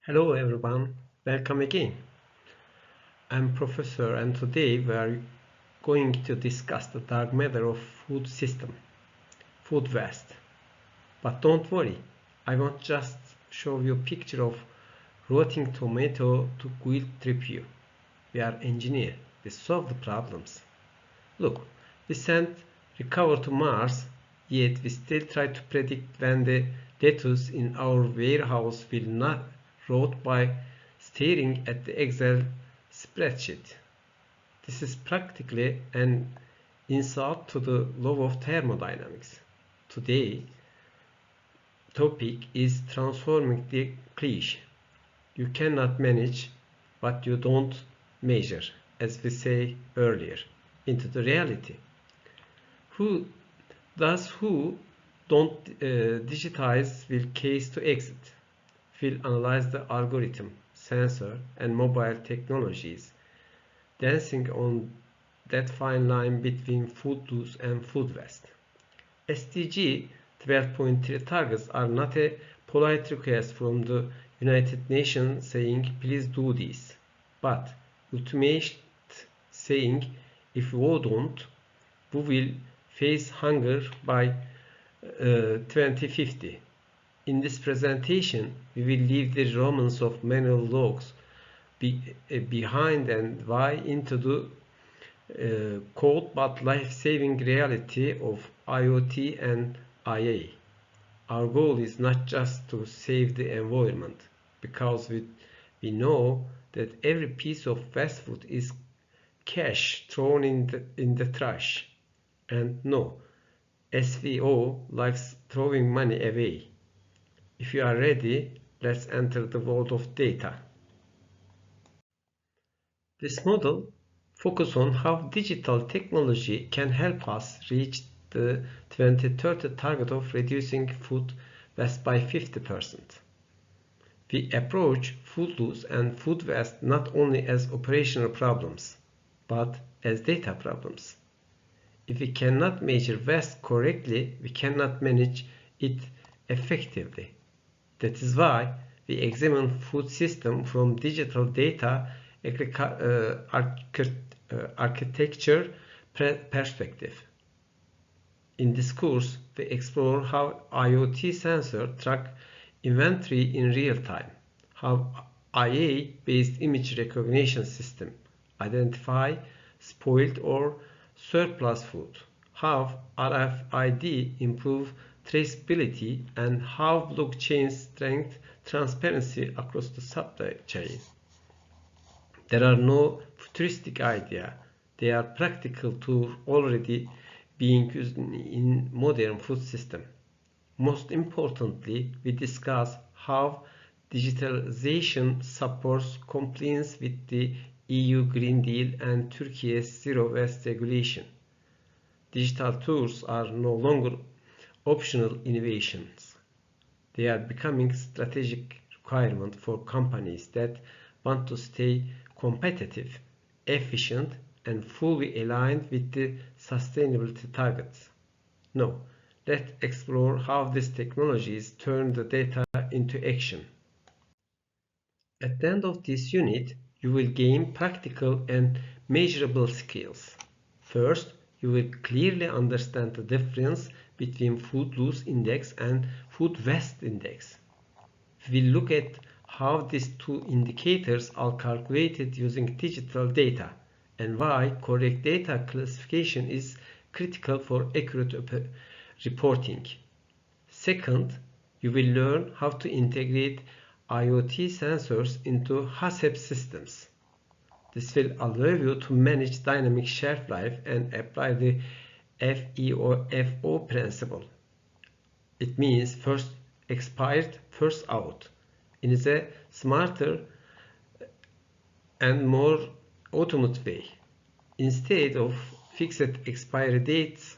Hello everyone, welcome again. I'm Professor and today we are going to discuss the dark matter of food system, food waste. But don't worry, I won't just show you a picture of rotting tomato to guilt trip you. We are engineers, we solve the problems. Look, we sent Recover to Mars, yet we still try to predict when the lettuce in our warehouse will not rot by staring at the Excel spreadsheet. This is practically an insult to the law of thermodynamics. Today, topic is transforming the cliche. You cannot manage what you don't measure, as we say earlier, into the reality. Who don't digitize will case to exit, will analyze the algorithm, sensor, and mobile technologies, dancing on that fine line between food loss and food waste. SDG 12.3 targets are not a polite request from the United Nations saying please do this, but ultimate saying if we don't, we will face hunger by 2050. In this presentation, we will leave the romance of manual logs behind and dive into the cold but life-saving reality of IoT and IA. Our goal is not just to save the environment, because we know that every piece of fast food is cash thrown in the trash. And no, SVO likes throwing money away. If you are ready, let's enter the world of data. This model focuses on how digital technology can help us reach the 2030 target of reducing food waste by 50%. We approach food loss and food waste not only as operational problems, but as data problems. If we cannot measure waste correctly, we cannot manage it effectively. That is why we examine food system from digital data architecture perspective. In this course, we explore how IoT sensors track inventory in real time, how IA-based image recognition system identify spoiled or surplus food, how RFID improve traceability, and how blockchain strengthens transparency across the supply chain. There are no futuristic ideas, they are practical tools already being used in modern food system. Most importantly, we discuss how digitalization supports compliance with the EU Green Deal and Turkey's Zero Waste regulation. Digital tools are no longer optional innovations. They are becoming strategic requirement for companies that want to stay competitive, efficient, and fully aligned with the sustainability targets. Now, let's explore how these technologies turn the data into action. At the end of this unit, you will gain practical and measurable skills. First, you will clearly understand the difference between food loss index and food waste index. We will look at how these two indicators are calculated using digital data and why correct data classification is critical for accurate reporting. Second, you will learn how to integrate IoT sensors into HACCP systems. This will allow you to manage dynamic shelf life and apply the FEO principle. It means first expired, first out. It is a smarter and more automated way. Instead of fixed expiry dates,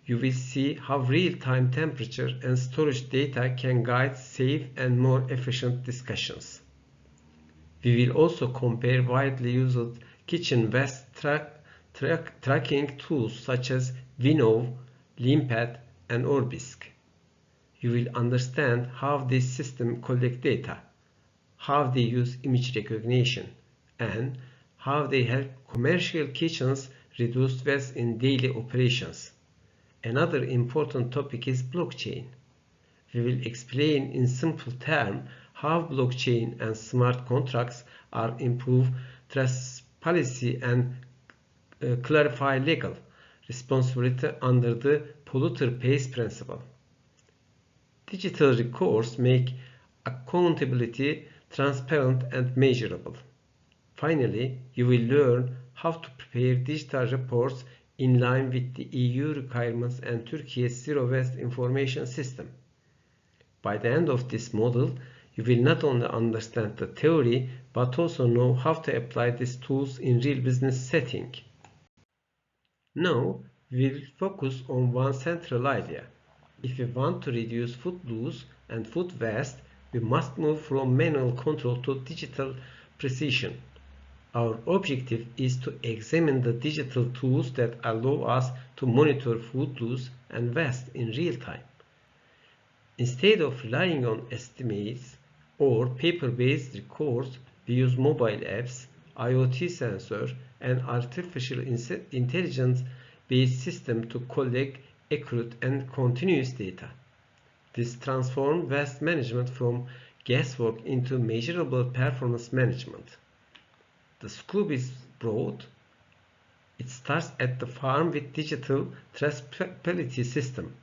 you will see how real-time temperature and storage data can guide safe and more efficient discussions. We will also compare widely used kitchen waste tracking tools such as Winnow, Limpet, and Orbisk. You will understand how this system collects data, how they use image recognition, and how they help commercial kitchens reduce waste in daily operations. Another important topic is blockchain. We will explain in simple terms how blockchain and smart contracts are improve transparency and clarify legal responsibility under the polluter pays principle. Digital records make accountability transparent and measurable. Finally, you will learn how to prepare digital reports in line with the EU requirements and Turkey's Zero Waste Information System. By the end of this model, you will not only understand the theory, but also know how to apply these tools in real business setting. Now, we will focus on one central idea. If we want to reduce food loss and food waste, we must move from manual control to digital precision. Our objective is to examine the digital tools that allow us to monitor food loss and waste in real time. Instead of relying on estimates or paper-based records, we use mobile apps, IoT sensors, and artificial intelligence-based systems to collect accurate and continuous data. This transforms waste management from guesswork into measurable performance management. The scope is broad. It starts at the farm with digital traceability system.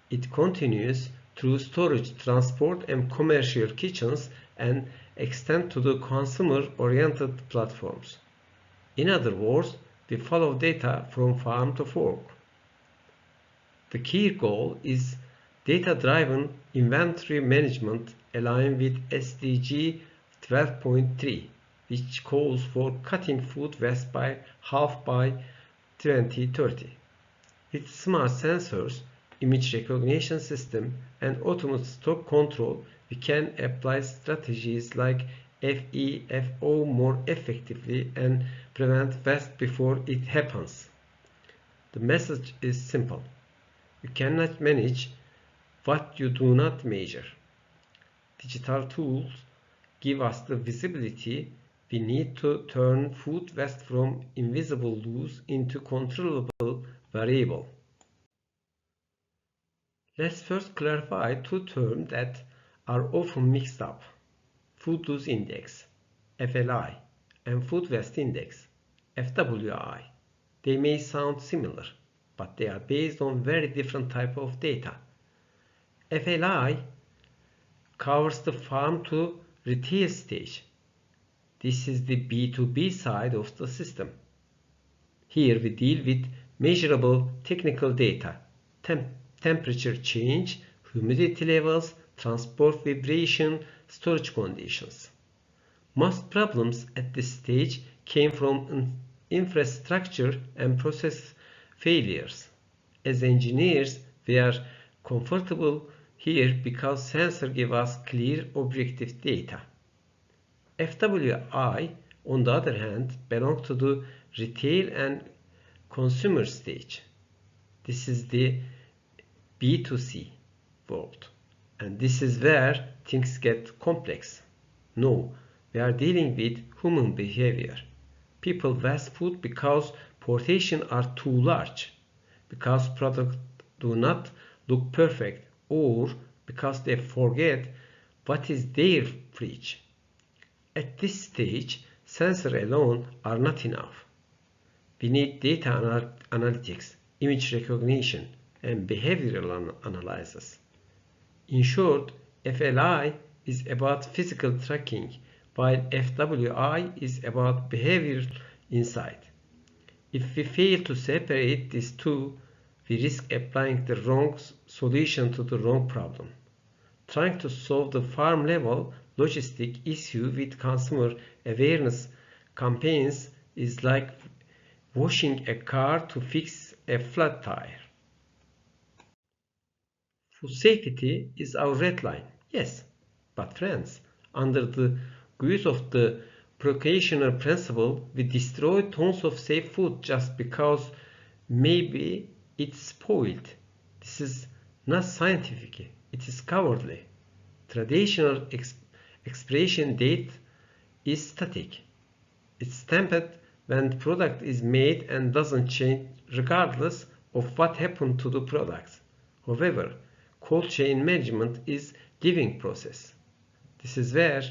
It continues through storage, transport, and commercial kitchens and extends to the consumer-oriented platforms. In other words, we follow data from farm to fork. The key goal is data-driven inventory management aligned with SDG 12.3, which calls for cutting food waste by half by 2030. With smart sensors, image recognition system, and automated stock control, we can apply strategies like FEFO more effectively and prevent waste before it happens. The message is simple. You cannot manage what you do not measure. Digital tools give us the visibility we need to turn food waste from invisible loss into controllable variable. Let's first clarify two terms that are often mixed up: food loss index, FLI, and food waste index, FWI. They may sound similar, but they are based on very different type of data. FLI covers the farm to retail stage. This is the B2B side of the system. Here we deal with measurable technical data, temperature change, humidity levels, transport vibration, storage conditions. Most problems at this stage came from infrastructure and process failures. As engineers, we are comfortable here because sensors give us clear, objective data. FWI, on the other hand, belongs to the retail and consumer stage. This is the B2C world, and this is where things get complex. No, we are dealing with human behavior. People waste food because portions are too large, because products do not look perfect, or because they forget what is their fridge. At this stage, sensors alone are not enough. We need data analytics, image recognition, and behavioral analysis. In short, FLI is about physical tracking, while FWI is about behavioral insight. If we fail to separate these two, we risk applying the wrong solution to the wrong problem. Trying to solve the farm level logistic issue with consumer awareness campaigns is like washing a car to fix a flat tire. Food safety is our red line, yes, but friends, under the guise of the precautionary principle, we destroy tons of safe food just because maybe it's spoiled. This is not scientific, it is cowardly. Traditional Expiration date is static. It's stamped when the product is made and doesn't change regardless of what happened to the products. However, cold chain management is living process. This is where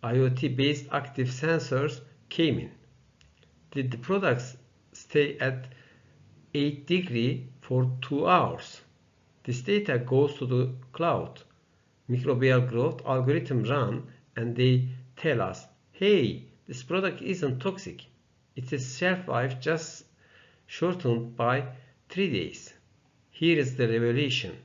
IoT-based active sensors came in. Did the products stay at 8 degrees for 2 hours? This data goes to the cloud. Microbial growth algorithm run and they tell us, hey, this product isn't toxic. Its shelf life just shortened by 3 days. Here is the revelation.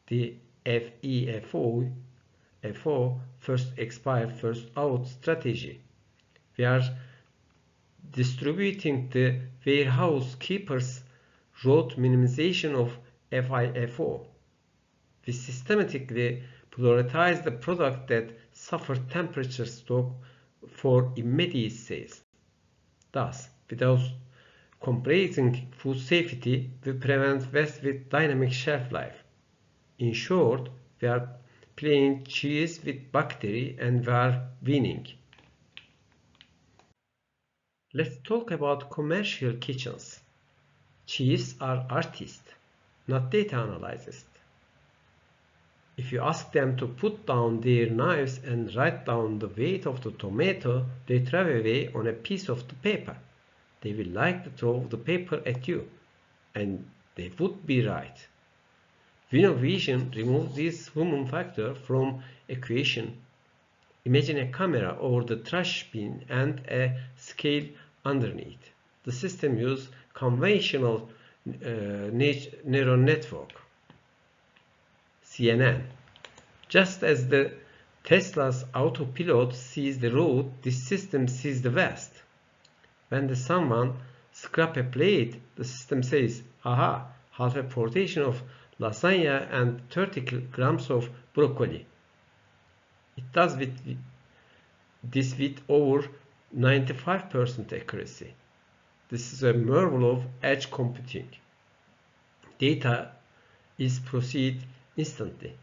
The FEFO, first expire, first out strategy. We are distributing the warehouse keepers route minimization of FIFO. We systematically prioritize the product that suffer temperature shock for immediate sales. Thus, without compromising food safety, we prevent waste with dynamic shelf life. In short, we are playing chess with bacteria and we are winning. Let's talk about commercial kitchens. Chefs are artists, not data analysts. If you ask them to put down their knives and write down the weight of the tomato, they throw away on a piece of the paper. They will like to throw the paper at you, and they would be right. Vinovision removes this human factor from equation. Imagine a camera over the trash bin and a scale underneath. The system uses conventional neural network. CNN. Just as the Tesla's autopilot sees the road, this system sees the west. When someone scraps a plate, the system says, haha, half a portion of lasagna and 30 grams of broccoli. It does this with over 95% accuracy. This is a marvel of edge computing. Data is processed instantly.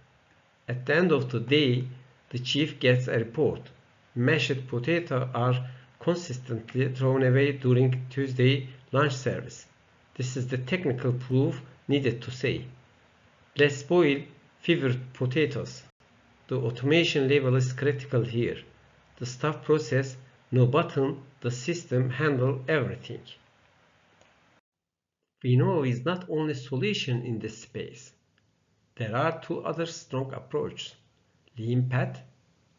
At the end of the day, the chief gets a report. Mashed potatoes are consistently thrown away during Tuesday lunch service. This is the technical proof needed to say, let's boil fewer potatoes. The automation level is critical here. The stuff process, no button, the system handle everything. Vino is not only solution in this space. There are two other strong approaches, Leanpad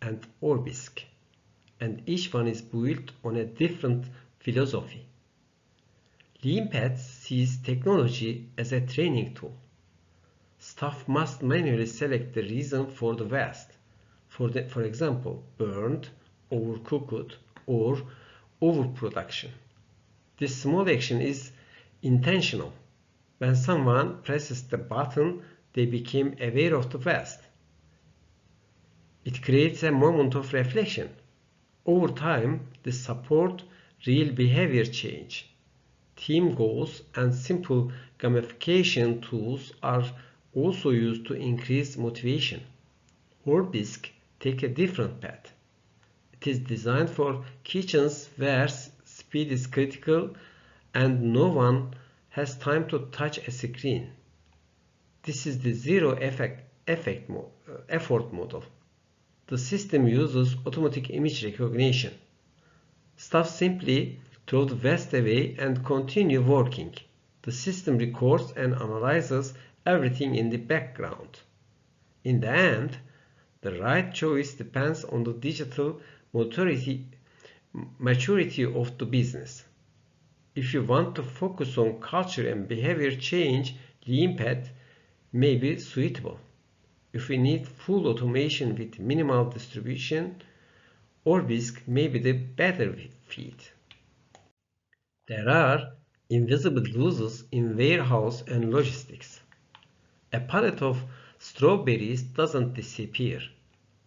and Orbisk, and each one is built on a different philosophy. Leanpad sees technology as a training tool. Staff must manually select the reason for the waste, for example, burned, overcooked, or overproduction. This small action is intentional. When someone presses the button, they become aware of the waste. It creates a moment of reflection. Over time, this supports real behavior change. Team goals and simple gamification tools are also used to increase motivation. Orbisk takes a different path. It is designed for kitchens where speed is critical and no one has time to touch a screen. This is the zero effort model. The system uses automatic image recognition. Staff simply throw the waste away and continue working. The system records and analyzes everything in the background. In the end, the right choice depends on the digital maturity of the business. If you want to focus on culture and behavior change, Leanpad may be suitable. If we need full automation with minimal distribution, Orbisk may be the better fit. There are invisible losses in warehouse and logistics. A pallet of strawberries doesn't disappear,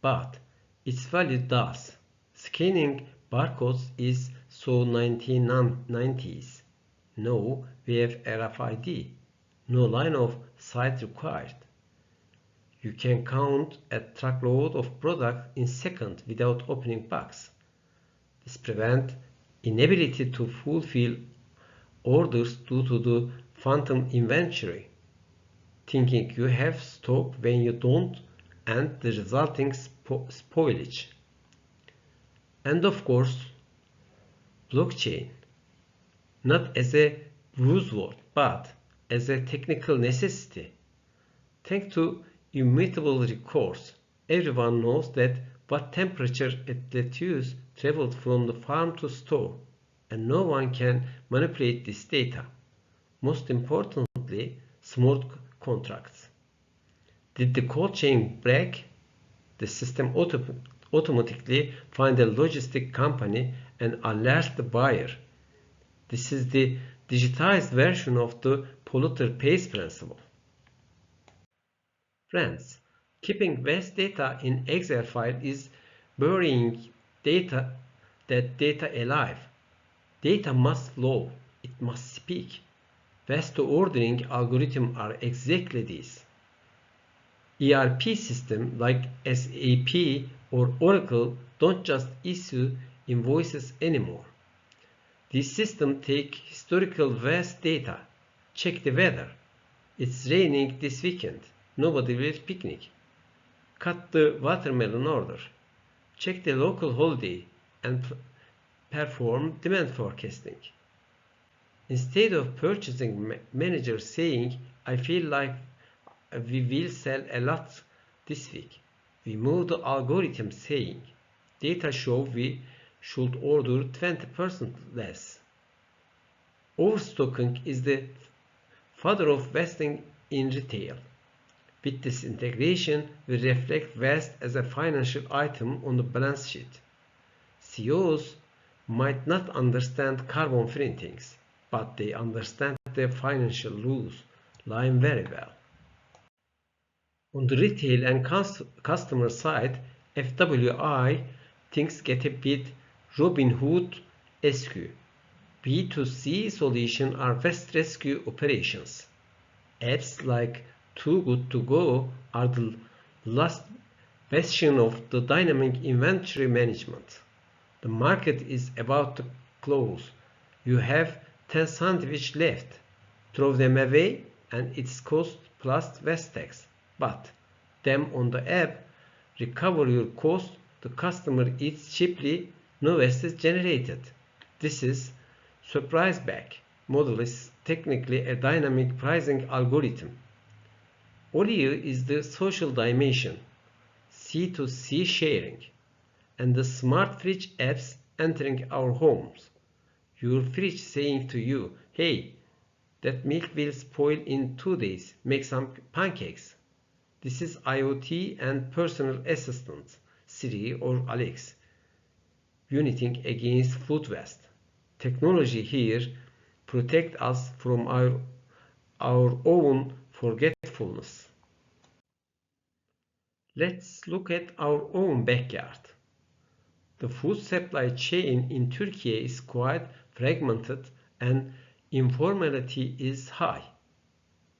but its value does. Scanning barcodes is so 1990s. Now we have RFID. No line of sight required. You can count a truckload of product in seconds without opening box. This prevents inability to fulfill orders due to the phantom inventory, thinking you have stock when you don't, and the resulting spoilage. And of course, blockchain, not as a buzzword, but as a technical necessity. Thanks to immutable records, everyone knows that what temperature at lettuce traveled from the farm to store, and no one can manipulate this data. Most importantly, smart contracts. Did the cold chain break? The system automatically finds a logistic company and alerts the buyer. This is the digitized version of the polluter pays principle. Friends, keeping vast data in Excel file is burying data alive. Data must flow, it must speak. Vast ordering algorithms are exactly this. ERP systems like SAP or Oracle don't just issue invoices anymore. These systems take historical vast data. Check the weather. It's raining this weekend. Nobody will picnic. Cut the watermelon order. Check the local holiday and perform demand forecasting. Instead of purchasing manager saying, I feel like we will sell a lot this week, we move the algorithm saying, data show we should order 20% less. Overstocking is the father of wasting in retail. With this integration, we reflect waste as a financial item on the balance sheet. CEOs might not understand carbon printing, but they understand the financial rules line very well. On the retail and customer side, FWI things get a bit Robin Hood-esque. B2C solutions are fast rescue operations. Apps like Too Good To Go are the last bastion of the dynamic inventory management. The market is about to close. You have 10 sandwiches left. Throw them away and it's cost plus waste tax. But them on the app, recover your cost, the customer eats cheaply, no waste is generated. This is surprise back model is technically a dynamic pricing algorithm. Olio is the social dimension, C2C sharing, and the smart fridge apps entering our homes. Your fridge saying to you, hey, that milk will spoil in 2 days, make some pancakes. This is IoT and personal assistants, Siri or Alexa, uniting against food waste. Technology here protects us from our own forgetfulness. Let's look at our own backyard. The food supply chain in Turkey is quite fragmented and informality is high.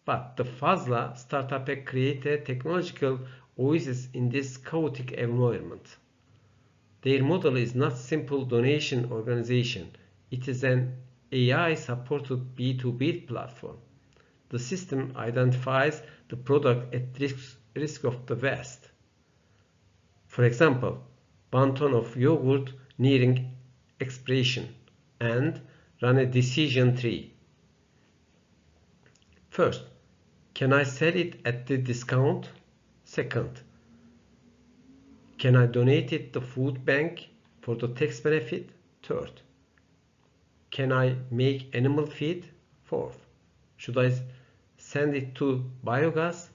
But the Fazla startup created a technological oasis in this chaotic environment. Their model is not simple donation organization. It is an AI-supported B2B platform. The system identifies the product at risk of the waste. For example, 1 ton of yogurt nearing expiration, and run a decision tree. First, can I sell it at the discount? Second, can I donate it to food bank for the tax benefit? Third, can I make animal feed? Fourth, should I send it to biogas?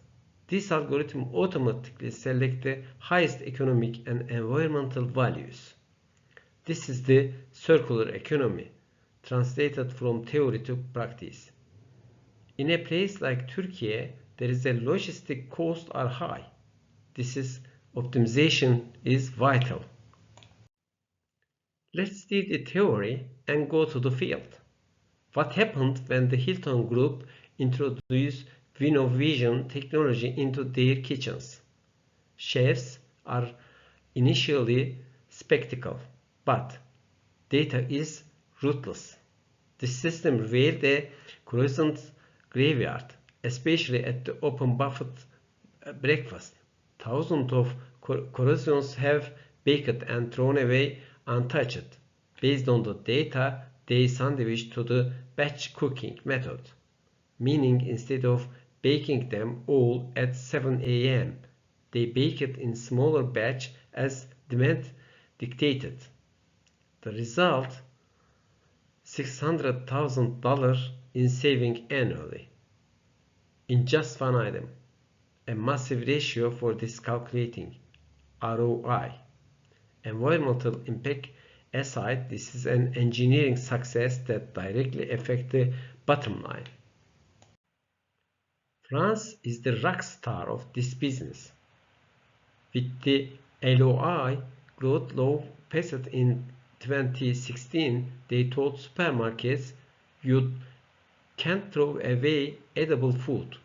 This algorithm automatically selects the highest economic and environmental values. This is the circular economy, translated from theory to practice. In a place like Turkey, there is a logistic costs are high. This is optimization is vital. Let's leave the theory and go to the field. What happened when the Hilton Group introduced Vinovision technology into their kitchens? Chefs are initially spectacle, but data is ruthless. This system revealed a croissant graveyard, especially at the open buffet breakfast. Thousands of croissants have baked and thrown away untouched, based on the data they sandwiched to the batch cooking method. Meaning instead of baking them all at 7 a.m., they baked in smaller batch as demand dictated. The result, $600,000 in saving annually. In just one item. A massive ratio for this calculating ROI. Environmental impact aside, this is an engineering success that directly affects the bottom line. France is the rock star of this business. With the LOI growth law passed in 2016, they told supermarkets you can't throw away edible food.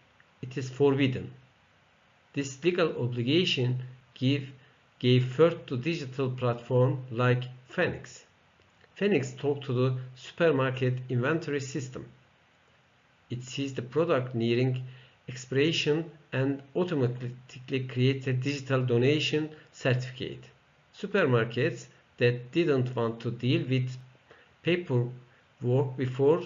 It is forbidden. This legal obligation gave birth to digital platforms like Phoenix. Phoenix talked to the supermarket inventory system. It sees the product nearing expiration and automatically creates a digital donation certificate. Supermarkets that didn't want to deal with paperwork before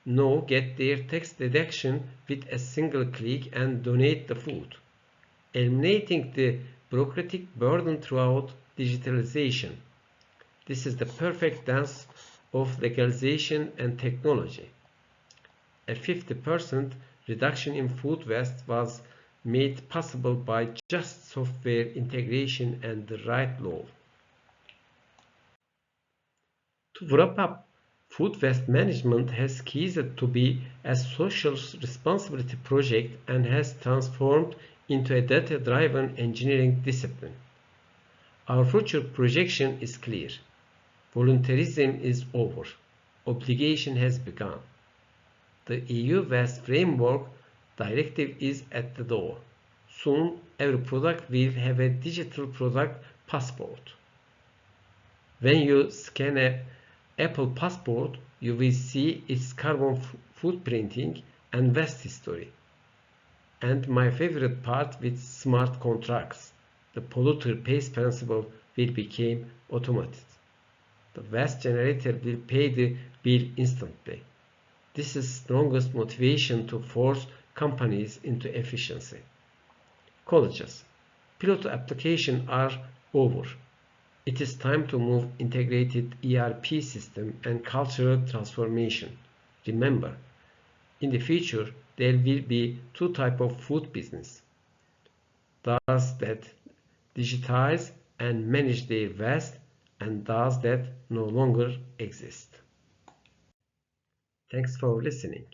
now get their tax deduction with a single click and donate the food, eliminating the bureaucratic burden throughout digitalization. This is the perfect dance of legalization and technology. A 50% reduction in food waste was made possible by just software integration and the right law. To wrap up, food waste management has ceased to be a social responsibility project and has transformed into a data-driven engineering discipline. Our future projection is clear. Voluntarism is over. Obligation has begun. The EU Waste Framework Directive is at the door. Soon, every product will have a digital product passport. When you scan an Apple Passport, you will see its carbon footprinting and waste history. And my favorite part with smart contracts, the polluter pays principle will become automated. The waste generator will pay the bill instantly. This is strongest motivation to force companies into efficiency. Colleges, pilot applications are over. It is time to move integrated ERP system and cultural transformation. Remember, in the future, there will be two types of food business. Those that digitize and manage their waste and those that no longer exist. Thanks for listening.